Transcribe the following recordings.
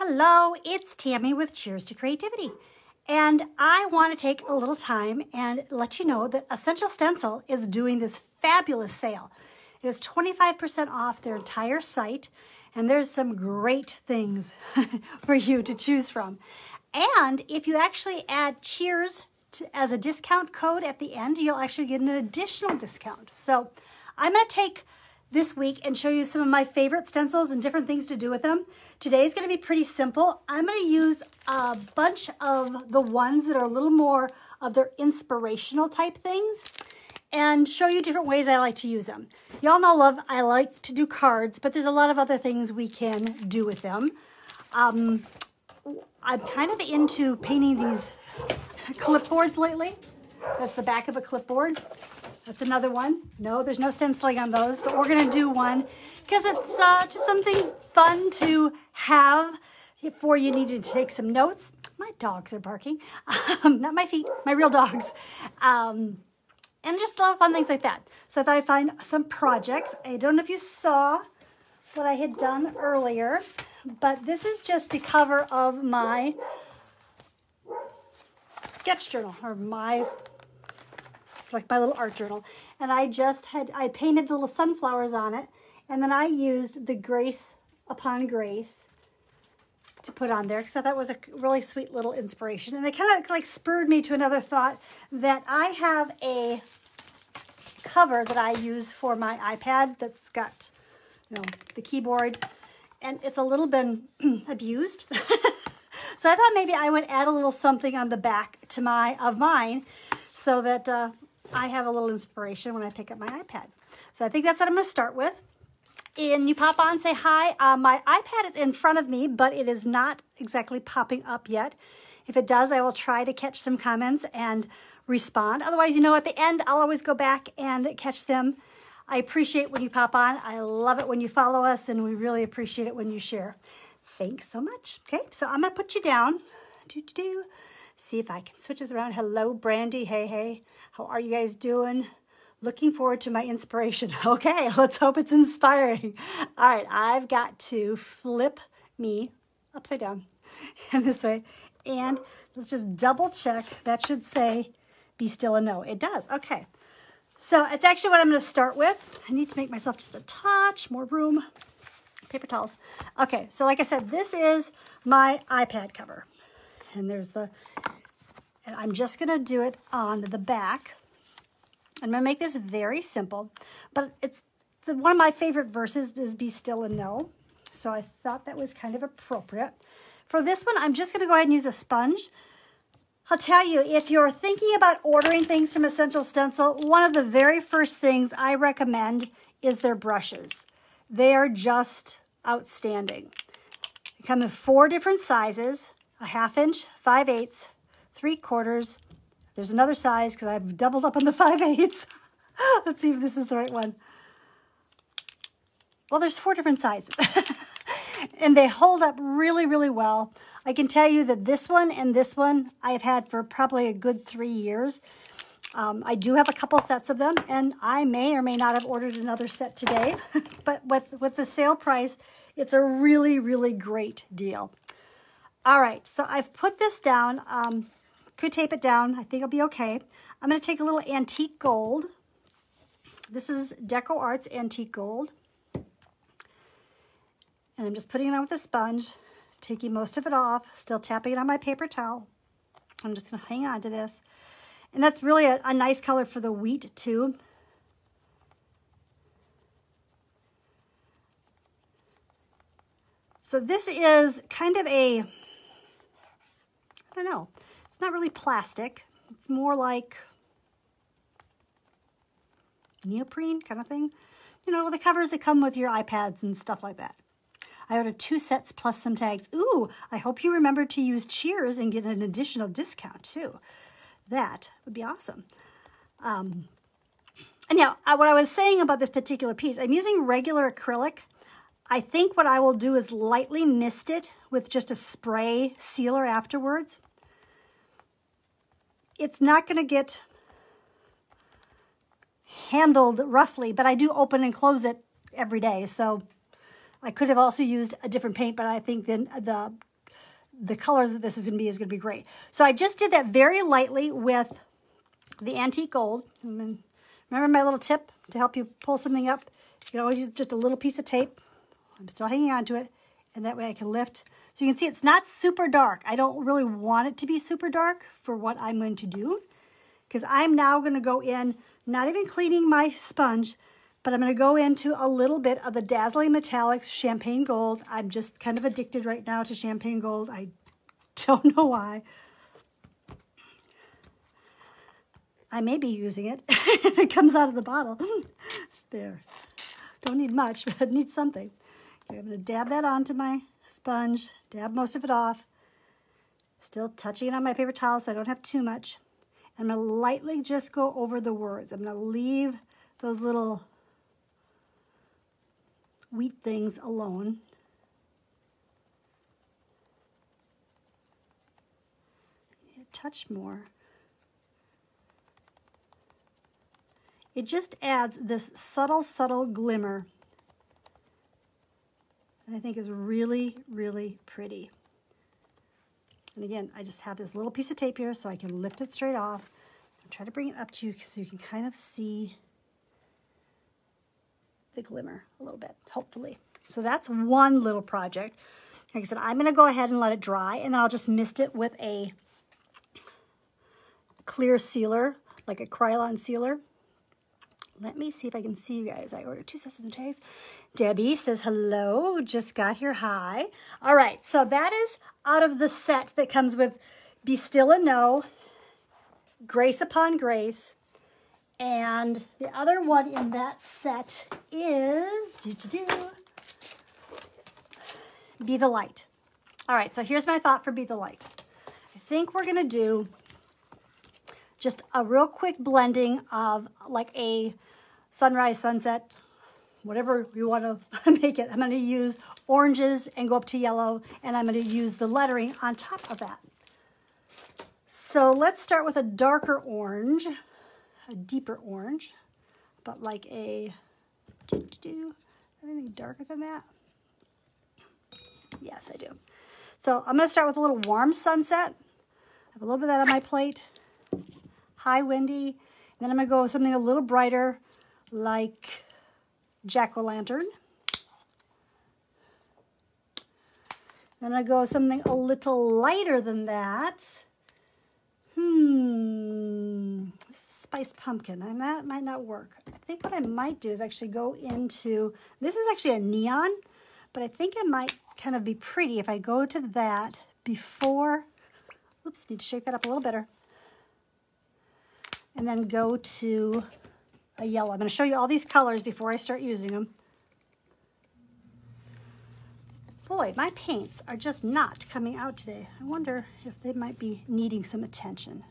Hello, it's Tammy with Cheers to Creativity. And I want to take a little time and let you know that Essential Stencil is doing this fabulous sale. It is 25% off their entire site, and there's some great things for you to choose from. And if you actually add Cheers as a discount code at the end, you'll actually get an additional discount. So I'm going to take this week and show you some of my favorite stencils and different things to do with them. Today's going to be pretty simple. I'm going to use a bunch of the ones that are a little more of their inspirational type things and show you different ways I like to use them. Y'all know I like to do cards, but there's a lot of other things we can do with them. I'm kind of into painting these clipboards lately. That's the back of a clipboard. That's another one. No, there's no stenciling on those, but we're going to do one because it's just something fun to have before you need to take some notes. My dogs are barking. Not my feet, my real dogs. And just a lot of fun things like that. So I thought I'd find some projects. I don't know if you saw what I had done earlier, but this is just the cover of my sketch journal, or it's like my little art journal. And I painted the little sunflowers on it, and then I used the Grace Upon Grace to put on there because I thought it was a really sweet little inspiration. And it kind of like spurred me to another thought that I have a cover that I use for my iPad that's got, the keyboard, and it's a little been abused. So I thought maybe I would add a little something on the back to mine so that I have a little inspiration when I pick up my iPad. So I think that's what I'm going to start with. And you pop on, say hi. My iPad is in front of me, but it is not exactly popping up yet. If it does, I will try to catch some comments and respond. Otherwise, at the end, I'll always go back and catch them. I appreciate when you pop on. I love it when you follow us, and we really appreciate it when you share. Thanks so much. Okay, so I'm going to put you down. See if I can switch this around. Hello, Brandy. Hey. How are you guys doing? Looking forward to my inspiration. Okay, let's hope it's inspiring. All right, I've got to flip me upside down and this way. And let's just double check. That should say, be still and know. It does. Okay. So it's actually what I'm going to start with. I need to make myself just a touch more room. Paper towels. Okay, so like I said, this is my iPad cover. And and I'm just going to do it on the back. I'm going to make this very simple, but one of my favorite verses is Be Still and Know. So I thought that was kind of appropriate. For this one, I'm just going to go ahead and use a sponge. I'll tell you, if you're thinking about ordering things from Essential Stencil, one of the very first things I recommend is their brushes. They are just outstanding. They come in 4 different sizes, a 1/2 inch, 5/8, 3/4. There's another size because I've doubled up on the 5/8. Let's see if this is the right one. Well, there's 4 different sizes. And they hold up really, really well. I can tell you that this one and this one I've had for probably a good 3 years. I do have a couple sets of them, and I may or may not have ordered another set today. But with the sale price, it's a really, really great deal. All right, so I've put this down. Could tape it down. I think it'll be okay. I'm going to take a little antique gold. This is Deco Arts Antique Gold. And I'm just putting it on with a sponge, taking most of it off, still tapping it on my paper towel. I'm just going to hang on to this. And that's really a nice color for the wheat too. So this is kind of I don't know, it's not really plastic. It's more like neoprene kind of thing. The covers that come with your iPads and stuff like that. I ordered 2 sets plus some tags. Ooh, I hope you remember to use Cheers and get an additional discount too. That would be awesome. And now, what I was saying about this particular piece, I'm using regular acrylic. I think what I will do is lightly mist it with just a spray sealer afterwards. It's not going to get handled roughly, but I do open and close it every day. So I could have also used a different paint, but I think then the the colors that this is going to be great. So I just did that very lightly with the antique gold. And then, remember my little tip to help you pull something up? You can always use just a little piece of tape. I'm still hanging on to it, and that way I can lift. So you can see it's not super dark. I don't really want it to be super dark for what I'm going to do, because I'm now going to go in, not even cleaning my sponge, but I'm going to go into a little bit of the Dazzling Metallics Champagne Gold. I'm just kind of addicted right now to Champagne Gold. I don't know why. I may be using it if it comes out of the bottle. There. Don't need much, but it needs something. Okay, I'm going to dab that onto my sponge, dab most of it off. Still touching it on my paper towel so I don't have too much. And I'm going to lightly just go over the words. I'm going to leave those little wheat things alone. A touch more. It just adds this subtle, subtle glimmer that I think is really, really pretty. And again, I just have this little piece of tape here so I can lift it straight off. I'll try to bring it up to you so you can kind of see the glimmer a little bit, hopefully. So that's one little project. Like I said, I'm going to go ahead and let it dry, and then I'll just mist it with a clear sealer, like a Krylon sealer. Let me see if I can see you guys. I ordered 2 sets of the tags. Debbie says, hello, just got here, hi. All right, so that is out of the set that comes with Be Still and Know, Grace Upon Grace, and the other one in that set is Be the Light. All right, so here's my thought for Be the Light. I think we're gonna do just a real quick blending of like a sunrise, sunset, whatever you want to make it. I'm going to use oranges and go up to yellow, and I'm going to use the lettering on top of that. So let's start with a darker orange, a deeper orange, but like a, anything darker than that? Yes, I do. So I'm going to start with a little warm sunset. I have a little bit of that on my plate. High windy. And then I'm going to go with something a little brighter like jack-o'-lantern. Then I go with something a little lighter than that. Spiced pumpkin. And that might not work. I think what I might do is actually go into, this is actually a neon, but I think it might kind of be pretty if I go to that before, oops, need to shake that up a little better. And then go to a yellow. I'm going to show you all these colors before I start using them. Boy, my paints are just not coming out today. I wonder if they might be needing some attention.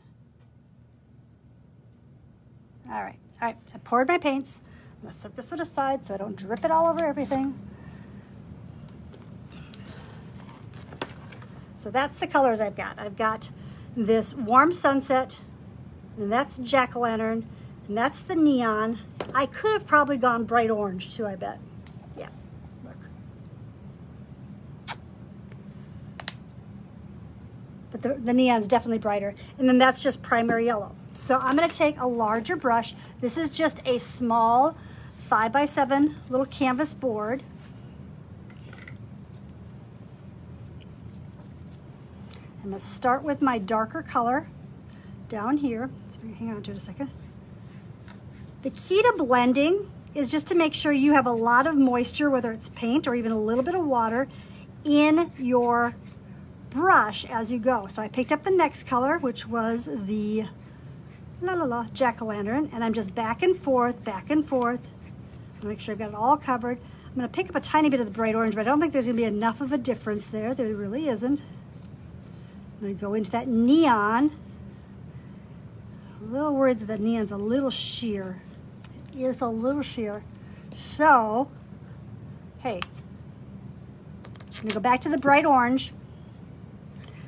All right, I poured my paints. I'm going to set this one aside so I don't drip it all over everything. So that's the colors I've got. I've got this warm sunset, and that's jack-o'-lantern, and that's the neon. I could have probably gone bright orange too, I bet. Yeah, look. But the neon's definitely brighter. And then that's just primary yellow. So I'm gonna take a larger brush. This is just a small 5x7 little canvas board. I'm gonna start with my darker color down here. Hang on to it a second. The key to blending is just to make sure you have a lot of moisture, whether it's paint or even a little bit of water, in your brush as you go. So I picked up the next color, which was the jack-o'-lantern, and I'm just back and forth, make sure I've got it all covered. I'm going to pick up a tiny bit of the bright orange, but I don't think there's going to be enough of a difference there. There really isn't. I'm going to go into that neon. I'm a little worried that the neon's a little sheer. It is a little sheer. So, hey, I'm going to go back to the bright orange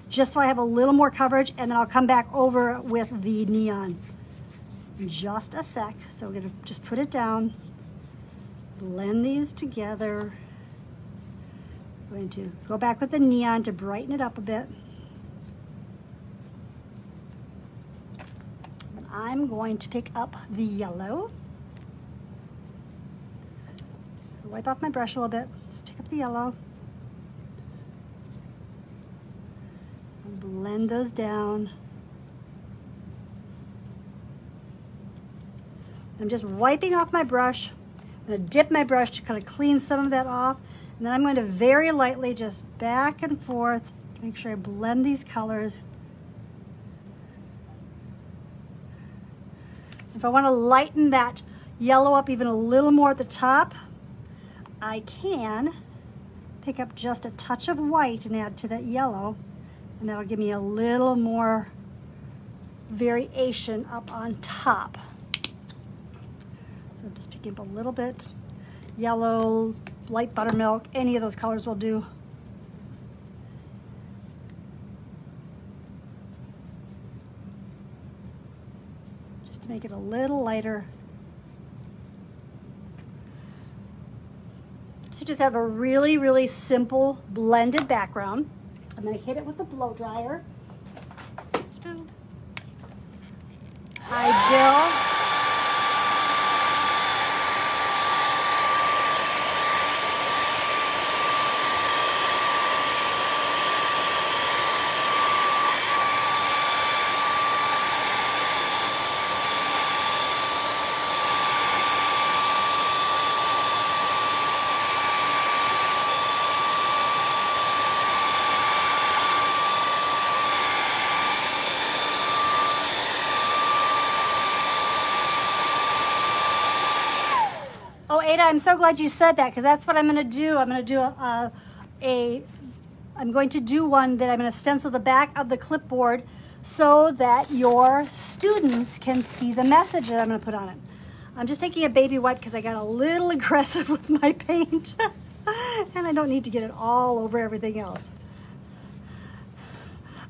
just so I have a little more coverage, and then I'll come back over with the neon in just a sec. So we're going to just put it down, blend these together. I'm going to go back with the neon to brighten it up a bit. And I'm going to pick up the yellow. Wipe off my brush a little bit. Just pick up the yellow. And blend those down. I'm just wiping off my brush. I'm going to dip my brush to kind of clean some of that off. And then I'm going to very lightly just back and forth to make sure I blend these colors. If I want to lighten that yellow up even a little more at the top, I can pick up just a touch of white and add to that yellow. And that'll give me a little more variation up on top. So I'm just picking up a little bit. Yellow, light buttermilk, any of those colors will do. Just to make it a little lighter. So just have a really, really simple blended background. I'm going to hit it with a blow dryer. Hi, Jill. Oh, Ada, I'm so glad you said that, because that's what I'm going to do. I'm going to do I'm going to do one that I'm going to stencil the back of the clipboard so that your students can see the message that I'm going to put on it. I'm just taking a baby wipe because I got a little aggressive with my paint and I don't need to get it all over everything else.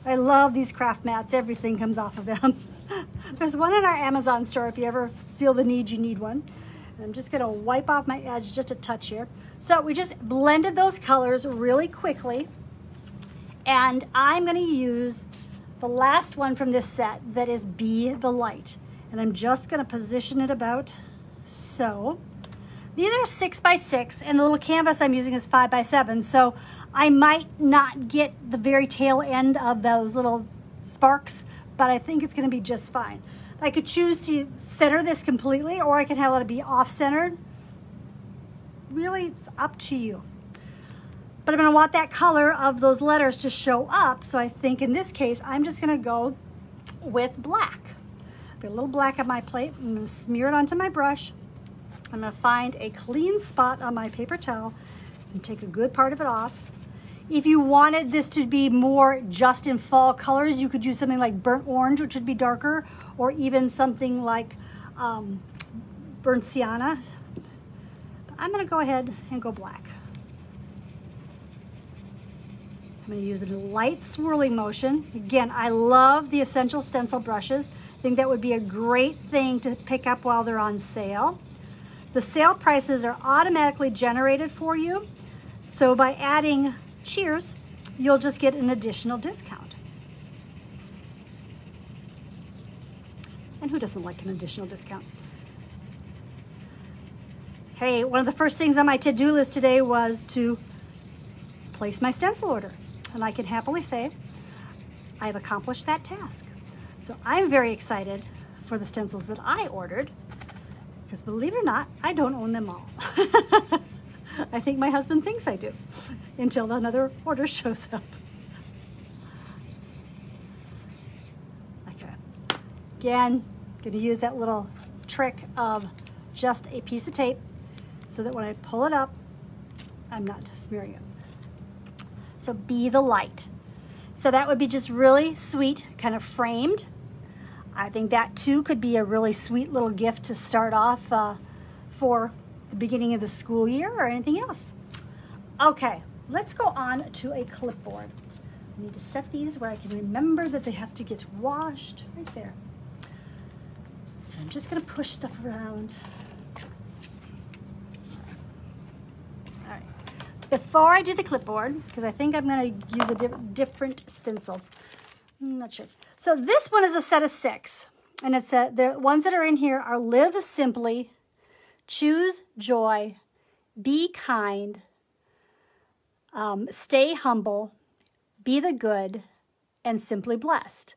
I love these craft mats. Everything comes off of them. There's one in our Amazon store if you ever feel the need you need one. I'm just going to wipe off my edge just a touch here. So we just blended those colors really quickly. And I'm going to use the last one from this set that is Be the Light. And I'm just going to position it about so. These are 6 by 6 and the little canvas I'm using is 5 by 7. So I might not get the very tail end of those little sparks, but I think it's going to be just fine. I could choose to center this completely, or I can have it be off-centered. Really, it's up to you. But I'm going to want that color of those letters to show up, so I think in this case, I'm just going to go with black. Put a little black on my plate. I'm going to smear it onto my brush. I'm going to find a clean spot on my paper towel and take a good part of it off. If you wanted this to be more just in fall colors, you could use something like burnt orange, which would be darker, or even something like burnt sienna. I'm going to go ahead and go black. I'm going to use a light swirling motion. Again, I love the Essential Stencil brushes. I think that would be a great thing to pick up while they're on sale. The sale prices are automatically generated for you. So by adding Cheers, you'll just get an additional discount. And who doesn't like an additional discount? Hey, one of the first things on my to-do list today was to place my stencil order. And I can happily say I have accomplished that task. So I'm very excited for the stencils that I ordered, because believe it or not, I don't own them all. I think my husband thinks I do, until another order shows up. Okay. Again, going to use that little trick of just a piece of tape so that when I pull it up, I'm not smearing it. So Be the Light. So that would be just really sweet, kind of framed. I think that too could be a really sweet little gift to start off for the beginning of the school year or anything else. Okay, let's go on to a clipboard. I need to set these where I can remember that they have to get washed right there. I'm just going to push stuff around. All right, before I do the clipboard, because I think I'm going to use a different stencil. I'm not sure. So this one is a set of 6. And it's the ones that are in here are live simply, choose joy, be kind, stay humble, be the good, and simply blessed.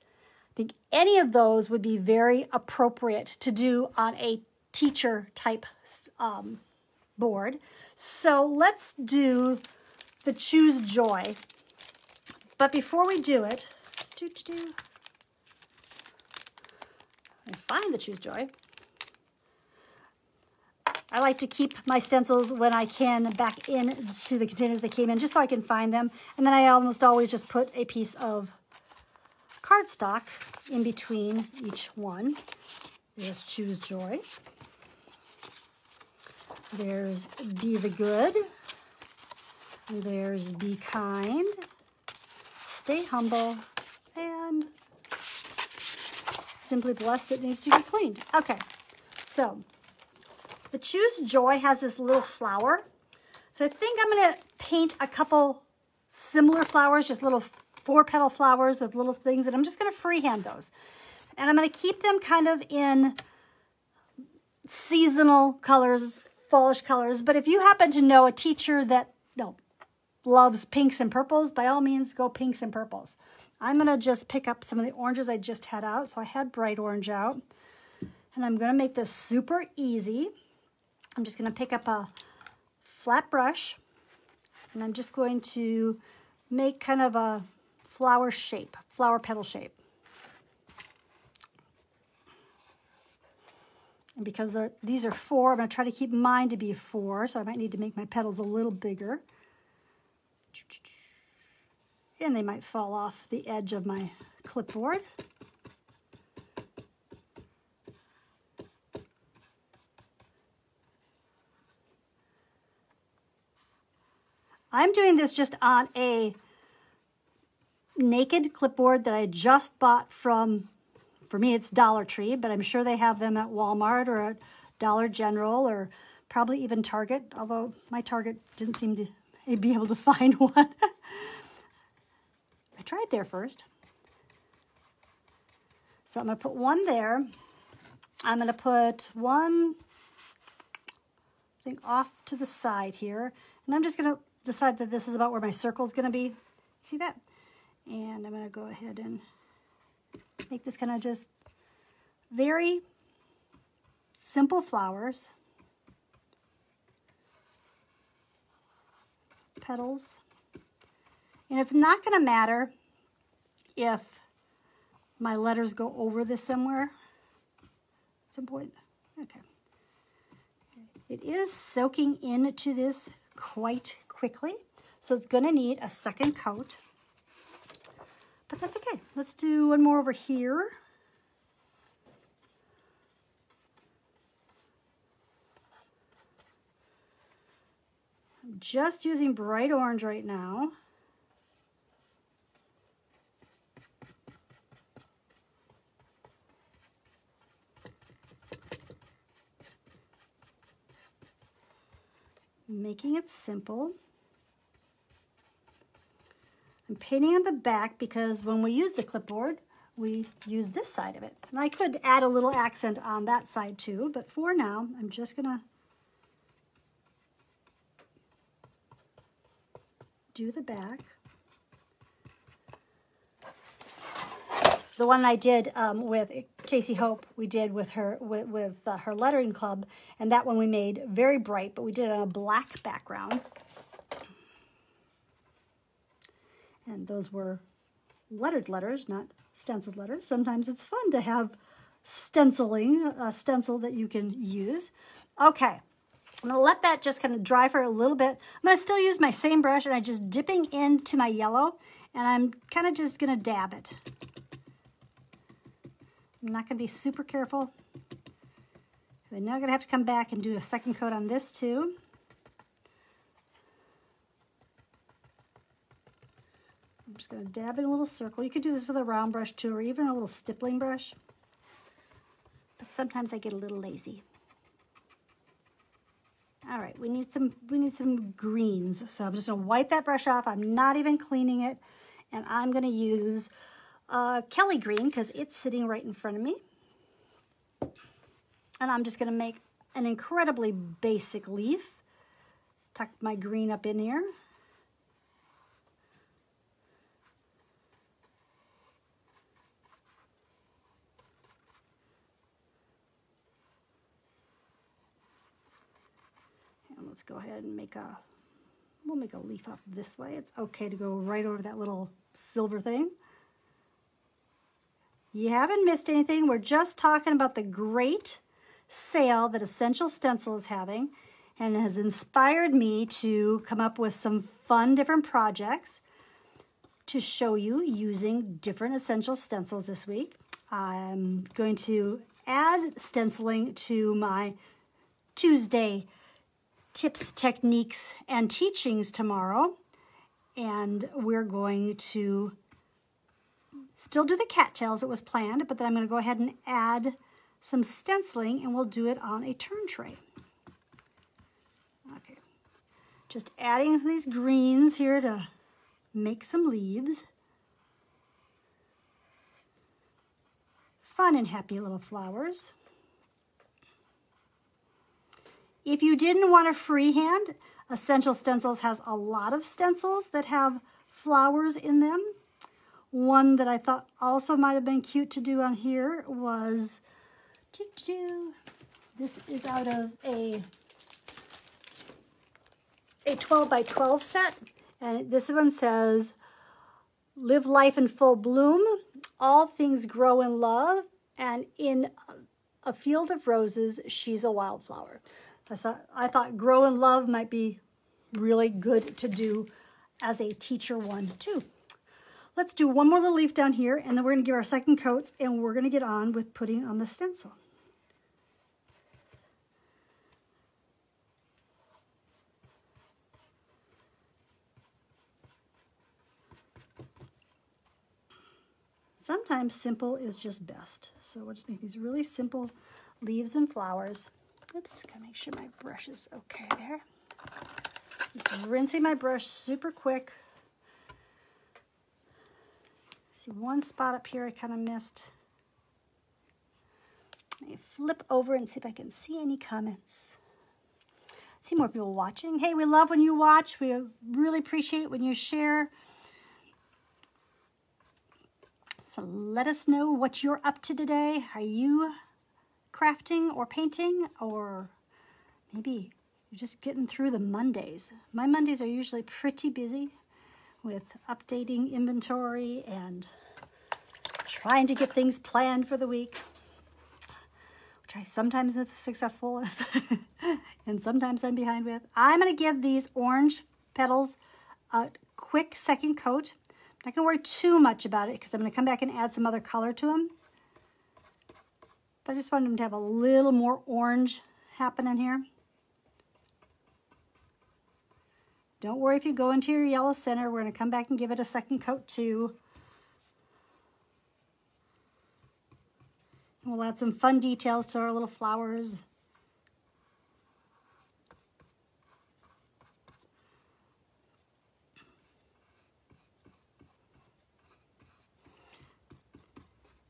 I think any of those would be very appropriate to do on a teacher type board. So let's do the choose joy. But before we do it, and find the choose joy. I like to keep my stencils when I can back into the containers they came in, just so I can find them. And then I almost always just put a piece of cardstock in between each one. There's choose joy. There's be the good. There's be kind. Stay humble. And simply blessed that needs to be cleaned. Okay, so the choose joy has this little flower. So I think I'm going to paint a couple similar flowers, just little 4-petal flowers with little things, and I'm just going to freehand those. And I'm going to keep them kind of in seasonal colors, fallish colors. But if you happen to know a teacher that loves pinks and purples, by all means, go pinks and purples. I'm going to just pick up some of the oranges I just had out. So I had bright orange out. And I'm going to make this super easy. I'm just going to pick up a flat brush. And I'm just going to make kind of a flower shape, flower petal shape. And because these are 4, I'm going to try to keep mine to be 4. So I might need to make my petals a little bigger. And they might fall off the edge of my clipboard. I'm doing this just on a naked clipboard that I just bought from, for me it's Dollar Tree, but I'm sure they have them at Walmart or at Dollar General or probably even Target, although my Target didn't seem to be able to find one. I tried there first. So I'm going to put one there. I'm going to put one thing off to the side here. And I'm just going to decide that this is about where my circle is going to be. See that? And I'm going to go ahead and make this kind of just very simple flowers. Petals. And it's not going to matter if my letters go over this somewhere. It's important. Okay. It is soaking into this quite quickly, so it's going to need a second coat. But that's okay. Let's do one more over here. I'm just using bright orange right now. Making it simple. I'm painting on the back because when we use the clipboard, we use this side of it. And I could add a little accent on that side too, but for now, I'm just gonna do the back. The one I did with Casey Hope, we did with her her lettering club, and that one we made very bright, but we did it on a black background. And those were lettered letters, not stenciled letters. Sometimes it's fun to have stenciling, a stencil that you can use. Okay, I'm gonna let that just kind of dry for a little bit. I'm gonna still use my same brush, and I'm just dipping into my yellow, and I'm kind of just gonna dab it. I'm not going to be super careful. I'm now going to have to come back and do a second coat on this too. I'm just going to dab in a little circle. You could do this with a round brush too, or even a little stippling brush. But sometimes I get a little lazy. All right, we need some greens. So I'm just gonna wipe that brush off. I'm not even cleaning it. And I'm gonna use Kelly green because it's sitting right in front of me. And I'm just gonna make an incredibly basic leaf. Tuck my green up in here. And let's go ahead and we'll make a leaf up this way. It's okay to go right over that little silver thing. You haven't missed anything. We're just talking about the great sale that Essential Stencil is having, and it has inspired me to come up with some fun different projects to show you using different Essential stencils this week. I'm going to add stenciling to my Tuesday tips, techniques, and teachings tomorrow, and we're going to still do the cattails that was planned, but then I'm going to go ahead and add some stenciling, and we'll do it on a turn tray. Okay, just adding these greens here to make some leaves. Fun and happy little flowers. If you didn't want to freehand, Essential Stencils has a lot of stencils that have flowers in them. One that I thought also might have been cute to do on here was, this is out of a 12 by 12 set, and this one says, live life in full bloom, all things grow in love, and in a field of roses, she's a wildflower. I thought grow in love might be really good to do as a teacher one too. Let's do one more little leaf down here, and then we're going to give our second coats, and we're going to get on with putting on the stencil. Sometimes simple is just best. So we'll just make these really simple leaves and flowers. Oops, gotta make sure my brush is okay there. Just rinsing my brush super quick. See one spot up here I kind of missed. Let me flip over and see if I can see any comments. See more people watching. Hey, we love when you watch. We really appreciate when you share. So let us know what you're up to today. Are you crafting or painting, or maybe you're just getting through the Mondays? My Mondays are usually pretty busy with updating inventory and trying to get things planned for the week, which I sometimes am successful with and sometimes I'm behind with. I'm going to give these orange petals a quick second coat. I'm not going to worry too much about it because I'm going to come back and add some other color to them. But I just wanted them to have a little more orange happening here. Don't worry if you go into your yellow center. We're going to come back and give it a second coat too. And we'll add some fun details to our little flowers.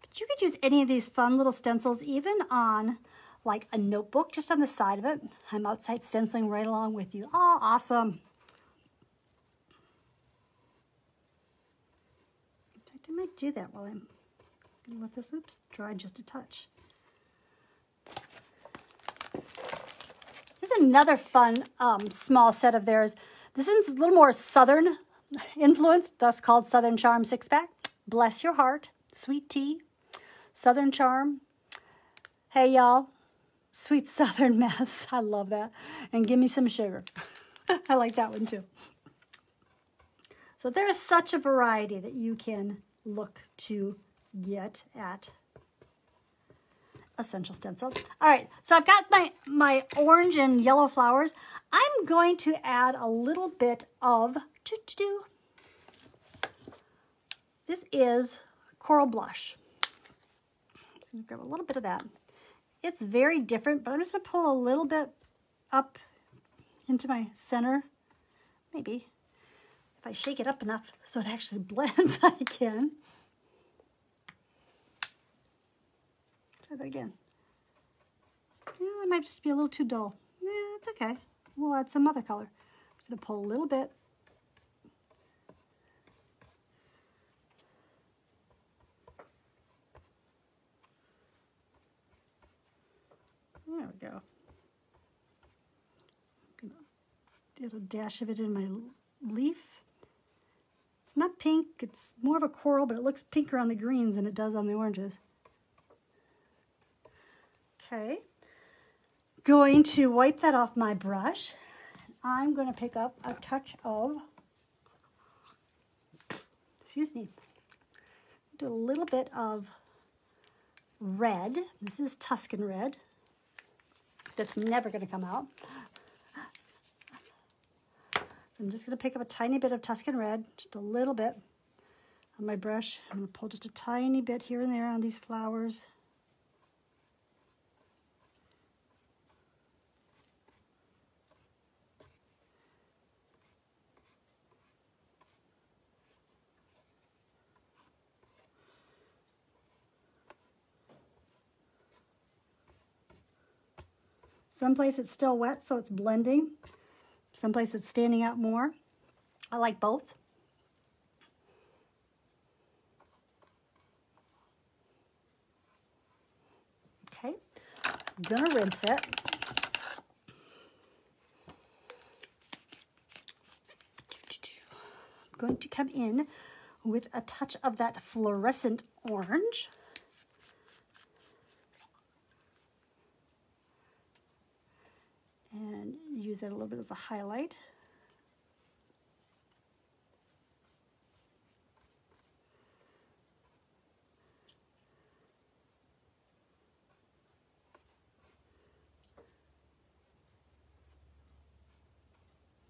But you could use any of these fun little stencils even on like a notebook, just on the side of it. I'm outside stenciling right along with you. Oh, awesome. I might do that while I'm going to let this, oops, dry just a touch. Here's another fun small set of theirs. This one's a little more Southern influenced, thus called Southern Charm 6-pack. Bless your heart, sweet tea, Southern Charm. Hey y'all, sweet Southern mess. I love that. And give me some sugar. I like that one too. So there is such a variety that you can look to get at Essential Stencil. All right, so I've got my orange and yellow flowers. I'm going to add a little bit of, this is Coral Blush. I'm just gonna grab a little bit of that. It's very different, but I'm just gonna pull a little bit up into my center. Maybe. If I shake it up enough so it actually blends, I can. Try that again. Yeah, it might just be a little too dull. Yeah, it's okay. We'll add some other color. I'm just going to pull a little bit. There we go. I'm going to get a dash of it in my leaf. It's not pink, it's more of a coral, but it looks pinker on the greens than it does on the oranges. Okay, going to wipe that off my brush. I'm going to pick up a touch of, excuse me, do a little bit of red. This is Tuscan red. That's never going to come out. I'm just going to pick up a tiny bit of Tuscan red, just a little bit on my brush. I'm going to pull just a tiny bit here and there on these flowers. Someplace it's still wet, so it's blending. Someplace it's standing out more. I like both. Okay, I'm gonna rinse it. I'm going to come in with a touch of that fluorescent orange. And use that a little bit as a highlight.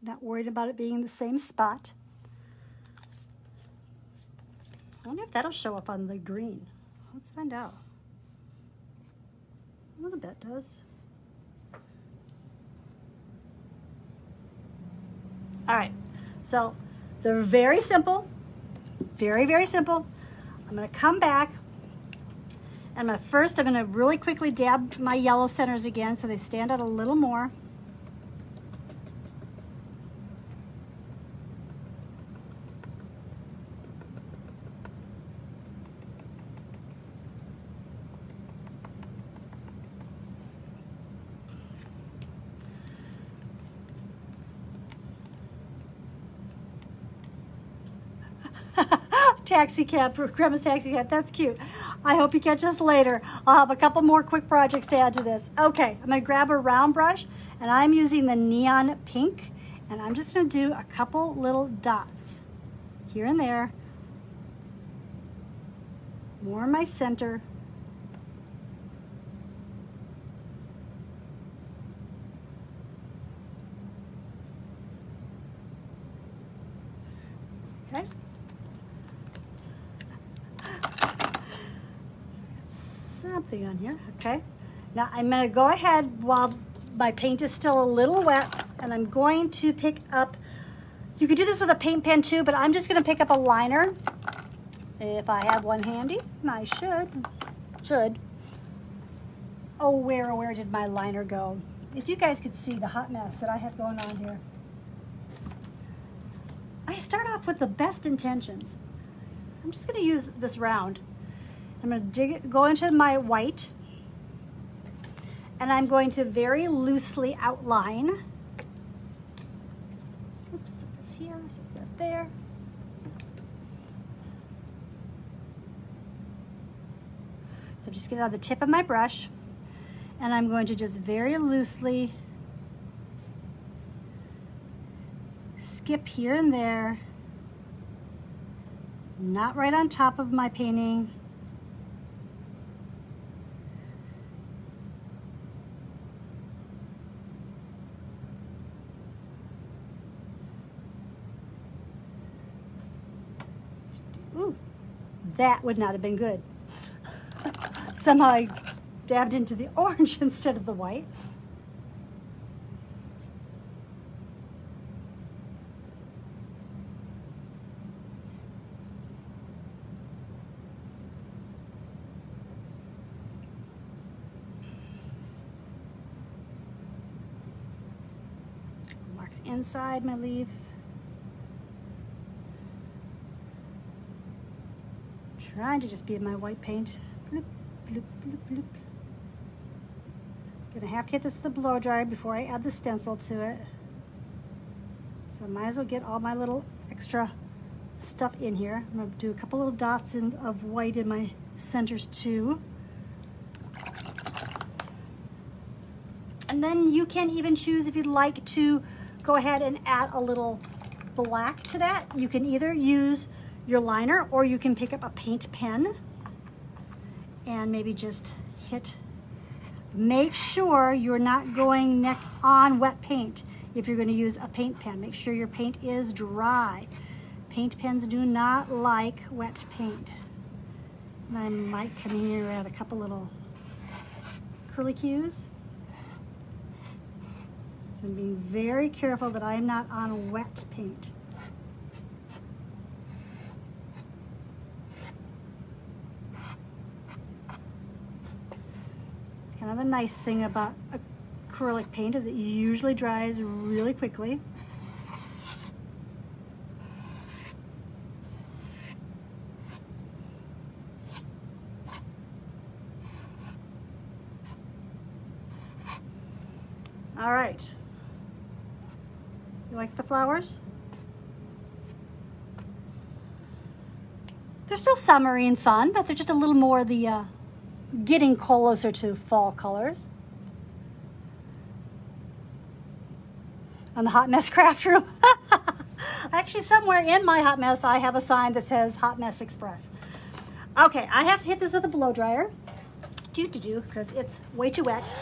Not worried about it being in the same spot. I wonder if that'll show up on the green. Let's find out. A little bit does. All right, so they're very simple, very, very simple. I'm gonna come back and I'm gonna really quickly dab my yellow centers again so they stand out a little more. Taxi cab for Grandma's taxi cab. That's cute. I hope you catch us later. I'll have a couple more quick projects to add to this. Okay, I'm going to grab a round brush and I'm using the neon pink and I'm just going to do a couple little dots here and there. More in my center. Okay. Something on here, okay. Now I'm going to go ahead while my paint is still a little wet and I'm going to pick up, you could do this with a paint pen too, but I'm just going to pick up a liner. If I have one handy, I should. Oh, where did my liner go? If you guys could see the hot mess that I have going on here. I start off with the best intentions. I'm just going to use this round. I'm going to go into my white and I'm going to very loosely outline. Oops, set this here, set that there. So I'm just going to on the tip of my brush and I'm going to just very loosely skip here and there, not right on top of my painting. Ooh, that would not have been good. Somehow I dabbed into the orange instead of the white. It's inside my leaf. Trying to just be in my white paint. Bloop, bloop, bloop, bloop. Gonna have to hit this with the blow dryer before I add the stencil to it. So I might as well get all my little extra stuff in here. I'm gonna do a couple little dots of white in my centers too. And then you can even choose if you'd like to go ahead and add a little black to that. You can either use your liner or you can pick up a paint pen and maybe just hit. Make sure you're not going neck on wet paint if you're going to use a paint pen. Make sure your paint is dry. Paint pens do not like wet paint. And I might come in here and add a couple little curlicues. So I'm being very careful that I'm not on wet paint. It's kind of the nice thing about acrylic paint is it usually dries really quickly. All right. You like the flowers? They're still summery and fun, but they're just a little more the getting closer to fall colors. On the Hot Mess Craft Room. Actually, somewhere in my Hot Mess, I have a sign that says Hot Mess Express. Okay, I have to hit this with a blow dryer. Because it's way too wet.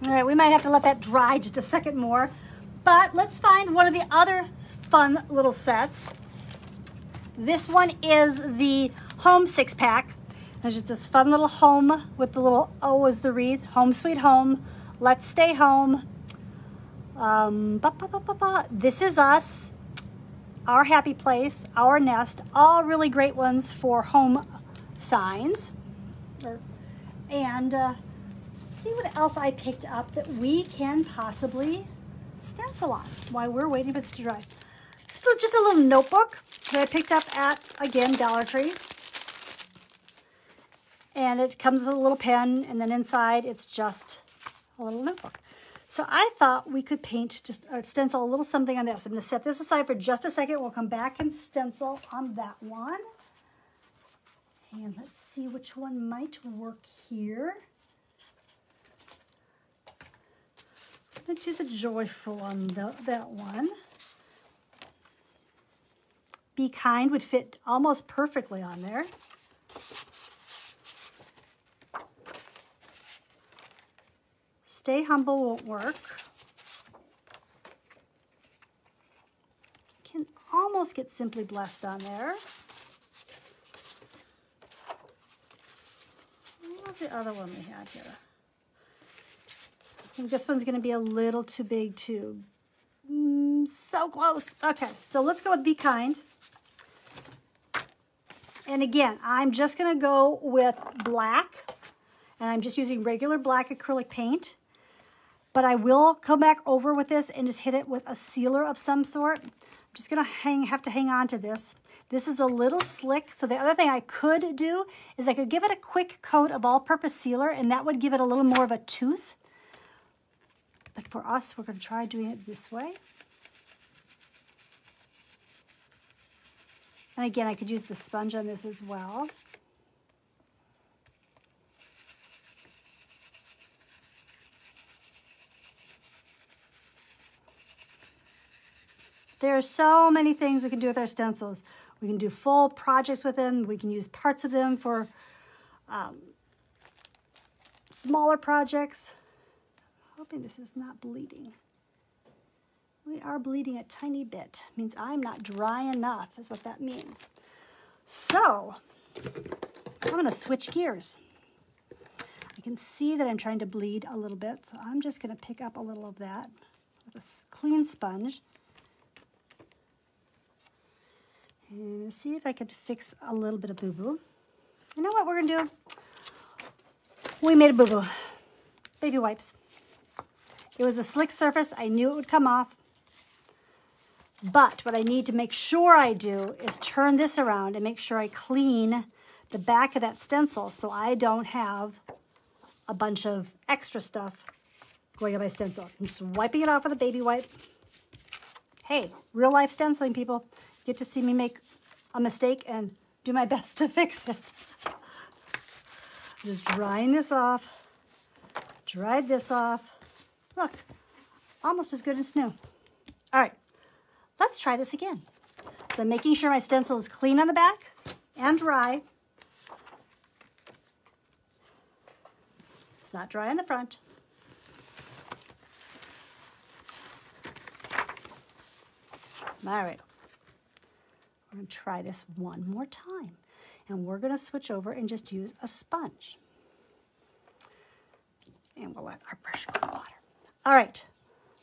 All right, we might have to let that dry just a second more, but let's find one of the other fun little sets. This one is the home 6-pack. There's just this fun little home with the little O as the wreath. Home sweet home. Let's stay home. This is us. Our happy place. Our nest. All really great ones for home signs. And see what else I picked up that we can possibly stencil on while we're waiting for this to dry. This is just a little notebook that I picked up at, again, Dollar Tree. And it comes with a little pen, and then inside it's just a little notebook. So I thought we could paint, just stencil a little something on this. I'm going to set this aside for just a second. We'll come back and stencil on that one. And let's see which one might work here. I'm going to do the joyful on that one. Be kind would fit almost perfectly on there. Stay humble won't work. Can almost get simply blessed on there. What's the other one we had here? I think this one's going to be a little too big too. So close. Okay, so let's go with Be Kind. And again, I'm just going to go with black, and I'm just using regular black acrylic paint. But I will come back over with this and just hit it with a sealer of some sort. I'm just going to have to hang on to this. This is a little slick, so the other thing I could do is I could give it a quick coat of all-purpose sealer, and that would give it a little more of a tooth. But for us, we're going to try doing it this way. And again, I could use the sponge on this as well. There are so many things we can do with our stencils. We can do full projects with them. We can use parts of them for smaller projects. Hoping this is not bleeding. We are bleeding a tiny bit. Means I'm not dry enough, is what that means. So, I'm gonna switch gears. I can see that I'm trying to bleed a little bit, so I'm just gonna pick up a little of that with a clean sponge. And see if I could fix a little bit of boo-boo. You know what we're gonna do? We made a boo-boo. Baby wipes. It was a slick surface. I knew it would come off. But what I need to make sure I do is turn this around and make sure I clean the back of that stencil so I don't have a bunch of extra stuff going on my stencil. I'm just wiping it off with a baby wipe. Hey, real life stenciling, people. You get to see me make a mistake and do my best to fix it. Just drying this off. Dried this off. Look, almost as good as new. All right, let's try this again. So I'm making sure my stencil is clean on the back and dry. It's not dry on the front. All right, we're gonna try this one more time. And we're gonna switch over and just use a sponge. And we'll let our brush go in water. All right,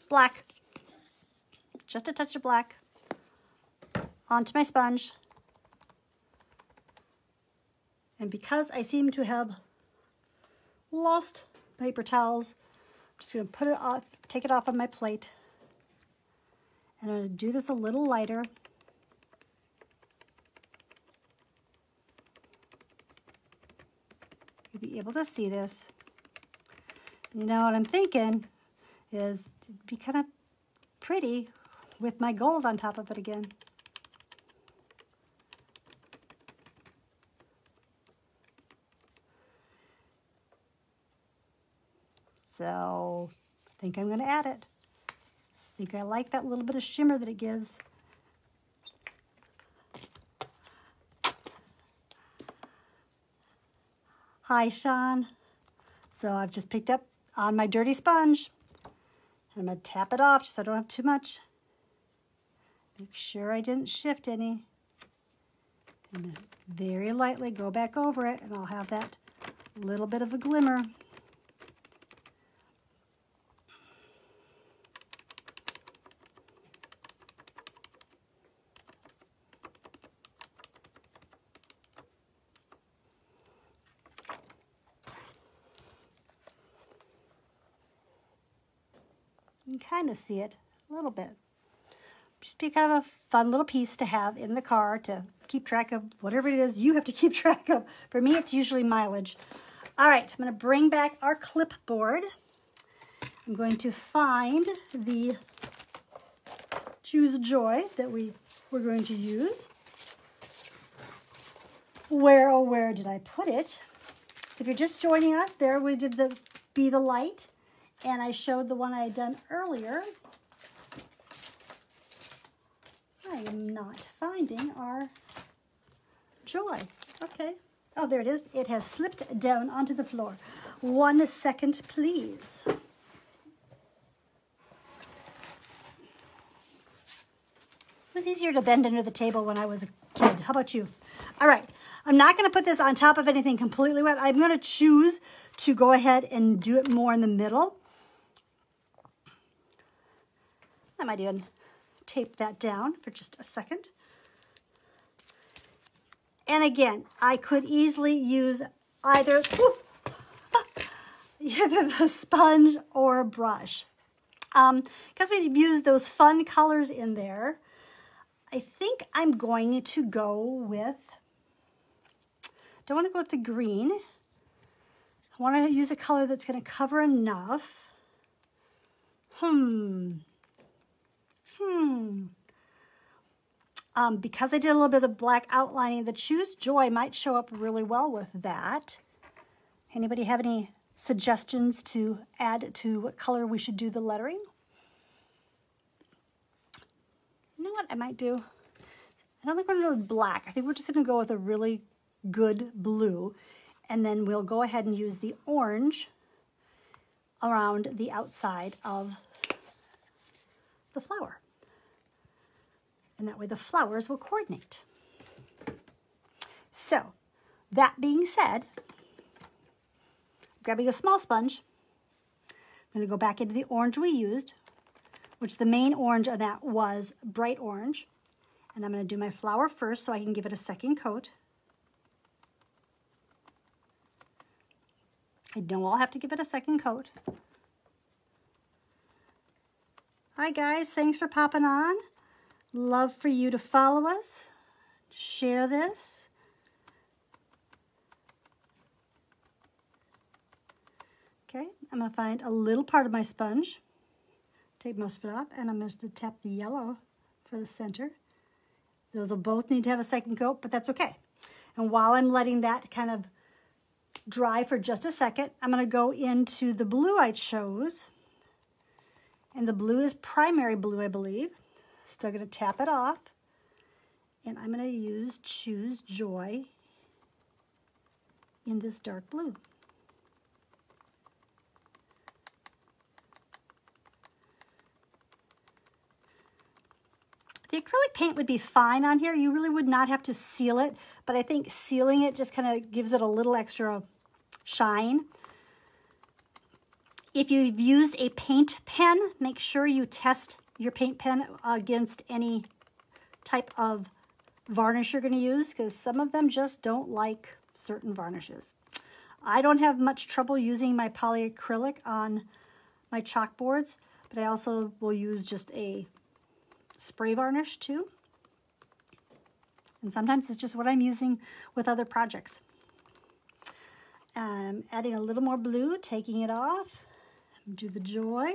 black. Just a touch of black onto my sponge. And because I seem to have lost paper towels, I'm just gonna put it off, take it off of my plate. And I'm gonna do this a little lighter. You'll be able to see this. You know what I'm thinking is it'd be kind of pretty with my gold on top of it again. So I think I'm going to add it. I think I like that little bit of shimmer that it gives. Hi, Sean. So I've just picked up on my dirty sponge. I'm going to tap it off so I don't have too much. Make sure I didn't shift any. And very lightly go back over it, and I'll have that little bit of a glimmer. You can kind of see it a little bit. Just be kind of a fun little piece to have in the car to keep track of whatever it is you have to keep track of. For me, it's usually mileage. All right, I'm going to bring back our clipboard. I'm going to find the Choose Joy that we're going to use. Where, oh, where did I put it? So if you're just joining us, there we did the Be the Light. And I showed the one I had done earlier. I am not finding our joy. Okay. Oh, there it is. It has slipped down onto the floor. 1 second, please. It was easier to bend under the table when I was a kid. How about you? All right. I'm not going to put this on top of anything completely wet. I'm going to choose to go ahead and do it more in the middle. I might even tape that down for just a second. And again, I could easily use either the sponge or brush. Because we've used those fun colors in there, I think I'm going to go with, don't want to go with the green. I want to use a color that's going to cover enough. Because I did a little bit of the black outlining, the Choose Joy might show up really well with that. Anybody have any suggestions to add to what color we should do the lettering? You know what I might do? I don't think we're going to go with black. I think we're just going to go with a really good blue. And then we'll go ahead and use the orange around the outside of the flower. And that way the flowers will coordinate. So, that being said, grabbing a small sponge, I'm going to go back into the orange we used, which the main orange on that was bright orange. And I'm going to do my flower first so I can give it a second coat. I know I'll have to give it a second coat. Hi guys, thanks for popping on. Love for you to follow us, share this. Okay, I'm going to find a little part of my sponge, take most of it off, and I'm going to tap the yellow for the center. Those will both need to have a second coat, but that's okay. And while I'm letting that kind of dry for just a second, I'm going to go into the blue I chose. And the blue is primary blue, I believe. Still going to tap it off. And I'm going to use Choose Joy in this dark blue. The acrylic paint would be fine on here. You really would not have to seal it, but I think sealing it just kind of gives it a little extra shine. If you've used a paint pen, make sure you test your paint pen against any type of varnish you're going to use, because some of them just don't like certain varnishes. I don't have much trouble using my polyacrylic on my chalkboards, but I also will use just a spray varnish too. And sometimes it's just what I'm using with other projects. Adding a little more blue, taking it off, do the joy.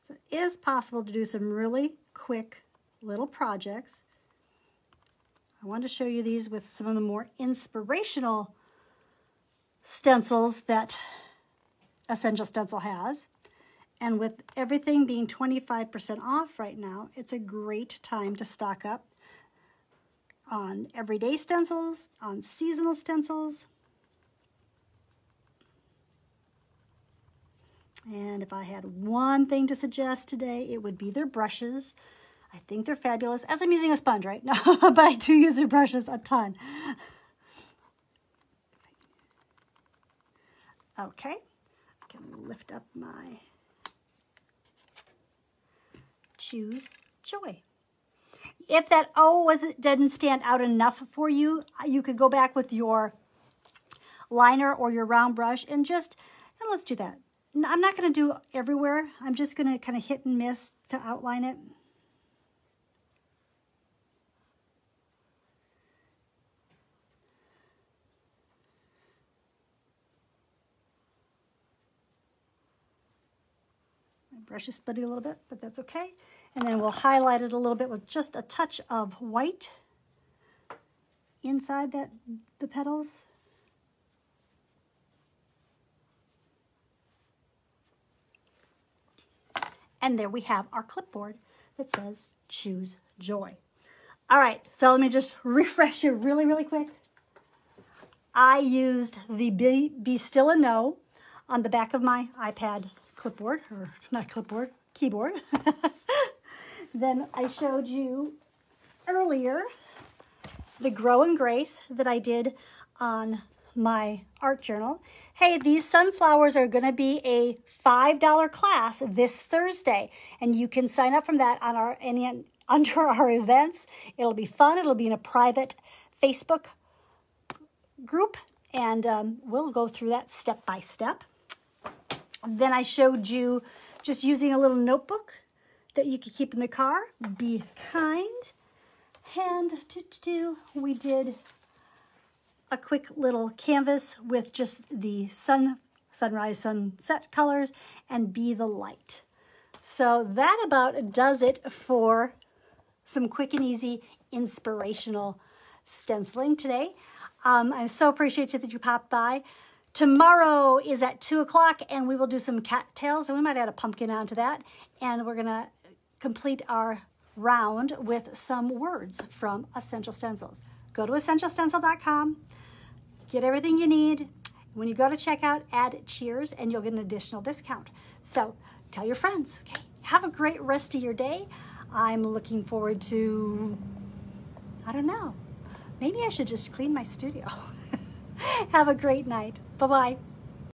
So it is possible to do some really quick little projects. I want to show you these with some of the more inspirational stencils that Essential Stencil has. And with everything being 25% off right now, it's a great time to stock up on everyday stencils, on seasonal stencils. And if I had one thing to suggest today, it would be their brushes. I think they're fabulous, as I'm using a sponge right now, but I do use their brushes a ton. Okay, I can lift up my Choose Joy. If that didn't stand out enough for you, you could go back with your liner or your round brush and let's do that. I'm not going to do everywhere. I'm just going to kind of hit and miss to outline it. My brush is splitting a little bit, but that's okay. And then we'll highlight it a little bit with just a touch of white inside the petals. And there we have our clipboard that says Choose Joy. All right, so let me just refresh you really, really quick. I used the Be Still and Know on the back of my iPad clipboard, or not clipboard, keyboard. Then I showed you earlier the Grow and Grace that I did on my art journal. Hey, these sunflowers are going to be a $5 class this Thursday, and you can sign up from that on under our events. It'll be fun. It'll be in a private Facebook group, and we'll go through that step by step. Then I showed you just using a little notebook that you could keep in the car. Be kind. And we did a quick little canvas with just the sunrise, sunset colors, and Be the Light. So that about does it for some quick and easy inspirational stenciling today. I so appreciate that you popped by. Tomorrow is at 2 o'clock, and we will do some cattails, and we might add a pumpkin onto that. And we're going to complete our round with some words from Essential Stencils. Go to essentialstencil.com, get everything you need. When you go to checkout, add cheers and you'll get an additional discount. So tell your friends, okay? Have a great rest of your day. I'm looking forward to, I don't know, maybe I should just clean my studio. Have a great night. Bye-bye.